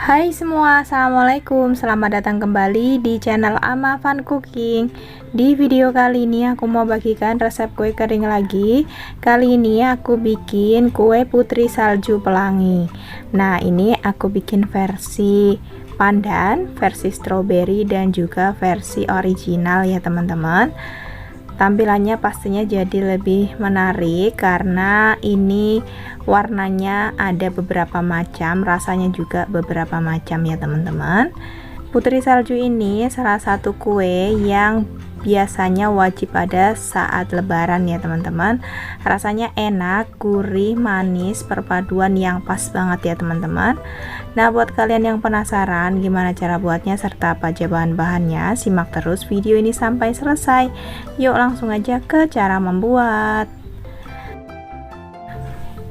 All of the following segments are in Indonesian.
Hai semua, assalamualaikum. Selamat datang kembali di channel Ama Fun Cooking. Di video kali ini aku mau bagikan resep kue kering lagi. Kali ini aku bikin kue putri salju pelangi. Nah, ini aku bikin versi pandan, versi stroberi, dan juga versi original ya teman-teman. Tampilannya pastinya jadi lebih menarik karena ini warnanya ada beberapa macam, rasanya juga beberapa macam ya teman-teman. Putri salju ini salah satu kue yang biasanya wajib ada saat lebaran ya teman-teman. Rasanya enak, gurih, manis, perpaduan yang pas banget ya teman-teman. Nah, buat kalian yang penasaran gimana cara buatnya serta apa aja bahan-bahannya, simak terus video ini sampai selesai. Yuk langsung aja ke cara membuat.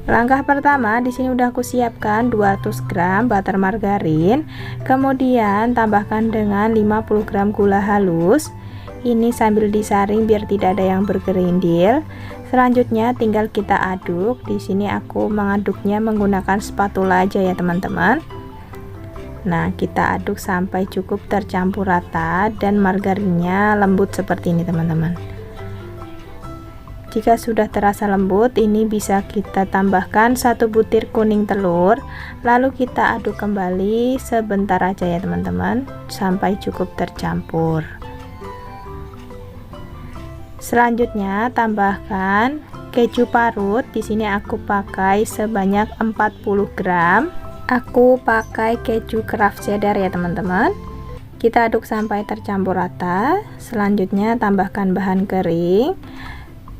Langkah pertama, di sini udah aku siapkan 200 gram butter margarin, kemudian tambahkan dengan 50 gram gula halus. Ini sambil disaring biar tidak ada yang bergerindil. Selanjutnya tinggal kita aduk. Di sini aku mengaduknya menggunakan spatula aja ya teman-teman. Nah, kita aduk sampai cukup tercampur rata dan margarinnya lembut seperti ini teman-teman. Jika sudah terasa lembut, ini bisa kita tambahkan 1 butir kuning telur, lalu kita aduk kembali sebentar aja ya teman-teman, sampai cukup tercampur. Selanjutnya tambahkan keju parut. Di sini aku pakai sebanyak 40 gram. Aku pakai keju Kraft Cheddar ya teman-teman. Kita aduk sampai tercampur rata. Selanjutnya tambahkan bahan kering.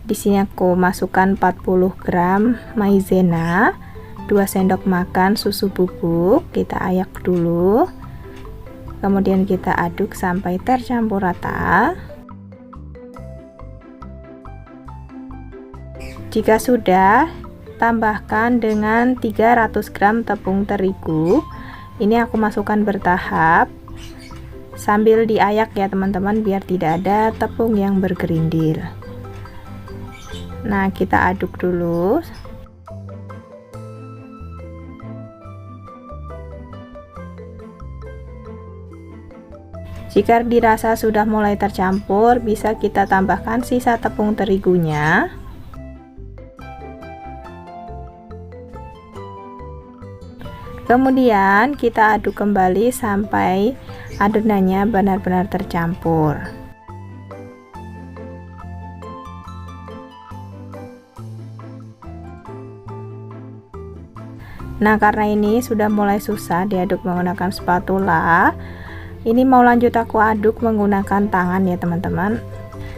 Di sini aku masukkan 40 gram maizena, 2 sendok makan susu bubuk. Kita ayak dulu. Kemudian kita aduk sampai tercampur rata. Jika sudah, tambahkan dengan 300 gram tepung terigu. Ini aku masukkan bertahap sambil diayak ya teman-teman, biar tidak ada tepung yang bergerindil. Nah, kita aduk dulu. Jika dirasa sudah mulai tercampur, bisa kita tambahkan sisa tepung terigunya. Kemudian kita aduk kembali sampai adonannya benar-benar tercampur. Nah, karena ini sudah mulai susah diaduk menggunakan spatula, ini mau lanjut aku aduk menggunakan tangan ya teman-teman.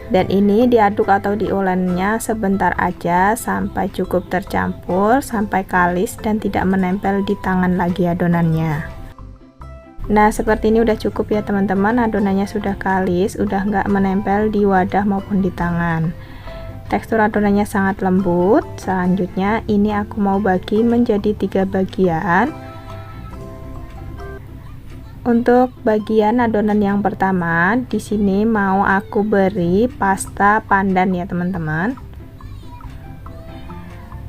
Dan ini diaduk atau diolennya sebentar aja sampai cukup tercampur, sampai kalis dan tidak menempel di tangan lagi adonannya. Nah, seperti ini udah cukup ya teman-teman, adonannya sudah kalis, udah nggak menempel di wadah maupun di tangan. Tekstur adonannya sangat lembut. Selanjutnya ini aku mau bagi menjadi 3 bagian. Untuk bagian adonan yang pertama, di sini mau aku beri pasta pandan ya teman-teman.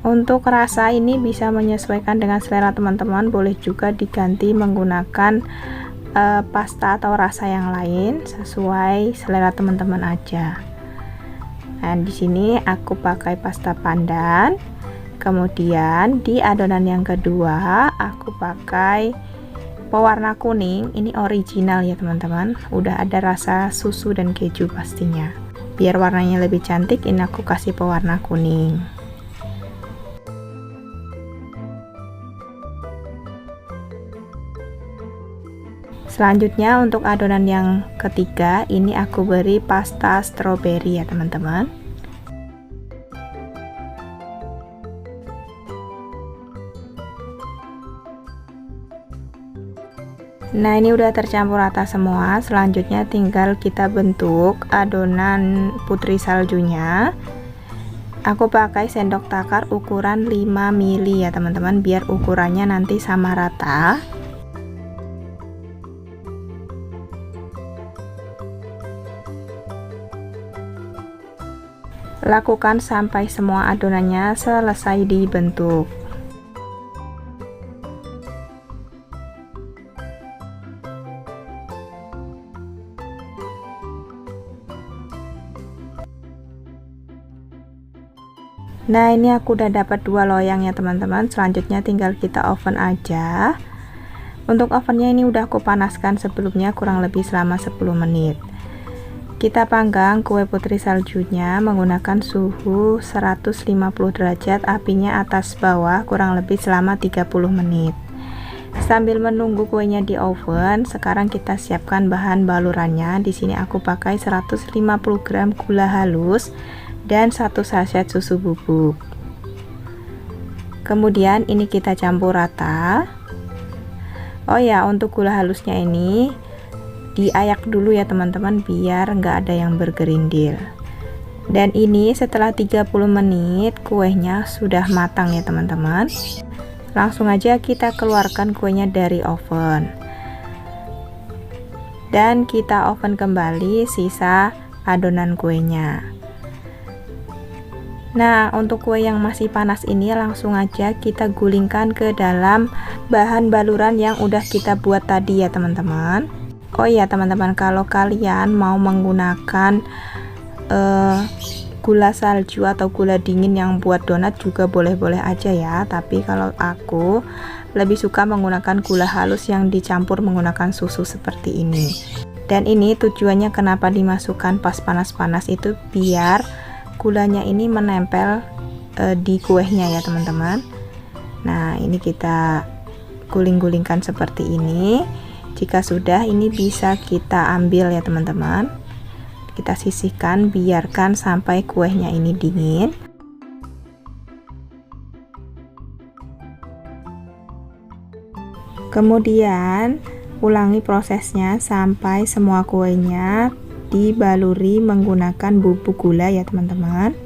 Untuk rasa ini bisa menyesuaikan dengan selera teman-teman, boleh juga diganti menggunakan pasta atau rasa yang lain sesuai selera teman-teman aja. Nah, di sini aku pakai pasta pandan. Kemudian di adonan yang kedua aku pakai pewarna kuning. Ini original ya teman-teman. Udah ada rasa susu dan keju pastinya. Biar warnanya lebih cantik, ini aku kasih pewarna kuning. Selanjutnya untuk adonan yang ketiga, ini aku beri pasta stroberi ya teman-teman. Nah, ini udah tercampur rata semua. Selanjutnya tinggal kita bentuk adonan putri saljunya. Aku pakai sendok takar ukuran 5 mili ya teman-teman, biar ukurannya nanti sama rata. Lakukan sampai semua adonannya selesai dibentuk. Nah, ini aku udah dapat 2 loyang ya teman-teman. Selanjutnya tinggal kita oven aja. Untuk ovennya ini udah aku panaskan sebelumnya kurang lebih selama 10 menit. Kita panggang kue putri saljunya menggunakan suhu 150 derajat, apinya atas bawah kurang lebih selama 30 menit. Sambil menunggu kuenya di oven, sekarang kita siapkan bahan balurannya. Di sini aku pakai 150 gram gula halus dan 1 sachet susu bubuk. Kemudian ini kita campur rata. Oh ya, untuk gula halusnya ini diayak dulu ya teman-teman, biar nggak ada yang bergerindil. Dan ini setelah 30 menit kuenya sudah matang ya teman-teman. Langsung aja kita keluarkan kuenya dari oven. Dan kita oven kembali sisa adonan kuenya. Nah, untuk kue yang masih panas ini langsung aja kita gulingkan ke dalam bahan baluran yang udah kita buat tadi ya teman-teman. Oh iya teman-teman, kalau kalian mau menggunakan gula salju atau gula dingin yang buat donat juga boleh-boleh aja ya. Tapi kalau aku lebih suka menggunakan gula halus yang dicampur menggunakan susu seperti ini. Dan ini tujuannya kenapa dimasukkan pas panas-panas itu biar gulanya ini menempel di kuenya ya teman-teman. Nah, ini kita guling-gulingkan seperti ini. Jika sudah, ini bisa kita ambil ya teman-teman. Kita sisihkan, biarkan sampai kuenya ini dingin. Kemudian ulangi prosesnya sampai semua kuenya dibaluri menggunakan bubuk gula ya teman-teman.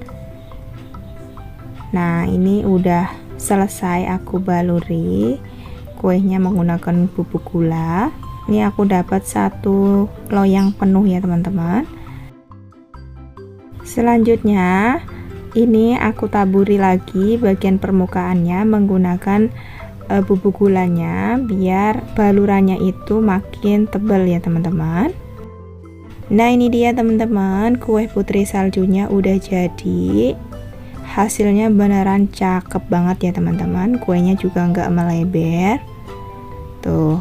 Nah, ini udah selesai aku baluri kuenya menggunakan bubuk gula. Ini aku dapat 1 loyang penuh ya teman-teman. Selanjutnya ini aku taburi lagi bagian permukaannya menggunakan bubuk gulanya biar balurannya itu makin tebal ya teman-teman. Nah, ini dia teman-teman, kue putri saljunya udah jadi. Hasilnya beneran cakep banget ya teman-teman. Kuenya juga nggak melebar. Tuh,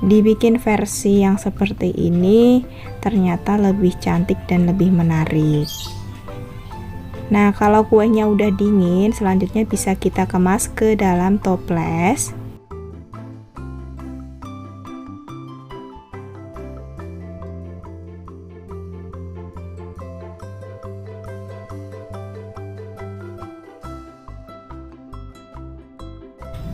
dibikin versi yang seperti ini ternyata lebih cantik dan lebih menarik. Nah, kalau kuenya udah dingin, selanjutnya bisa kita kemas ke dalam toples.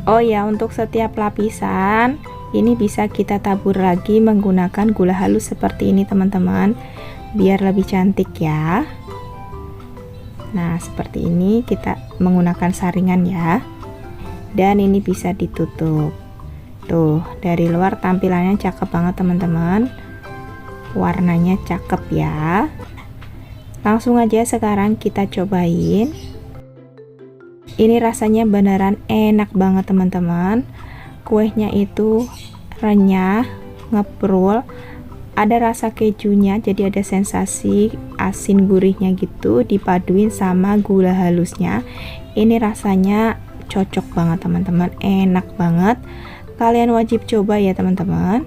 Oh ya, untuk setiap lapisan ini bisa kita tabur lagi menggunakan gula halus seperti ini teman-teman, biar lebih cantik ya. Nah, seperti ini kita menggunakan saringan ya. Dan ini bisa ditutup. Tuh, dari luar tampilannya cakep banget teman-teman. Warnanya cakep ya. Langsung aja sekarang kita cobain. Ini rasanya beneran enak banget teman-teman. Kuenya itu renyah, ngeprul, ada rasa kejunya, jadi ada sensasi asin gurihnya gitu dipaduin sama gula halusnya. Ini rasanya cocok banget teman-teman, enak banget. Kalian wajib coba ya teman-teman.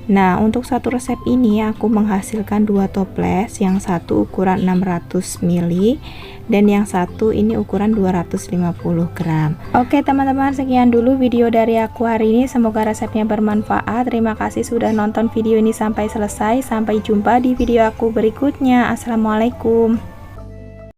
Nah, untuk satu resep ini aku menghasilkan 2 toples, yang satu ukuran 600 ml dan yang satu ini ukuran 250 gram. Oke teman-teman, sekian dulu video dari aku hari ini, semoga resepnya bermanfaat. Terima kasih sudah nonton video ini sampai selesai. Sampai jumpa di video aku berikutnya. Assalamualaikum.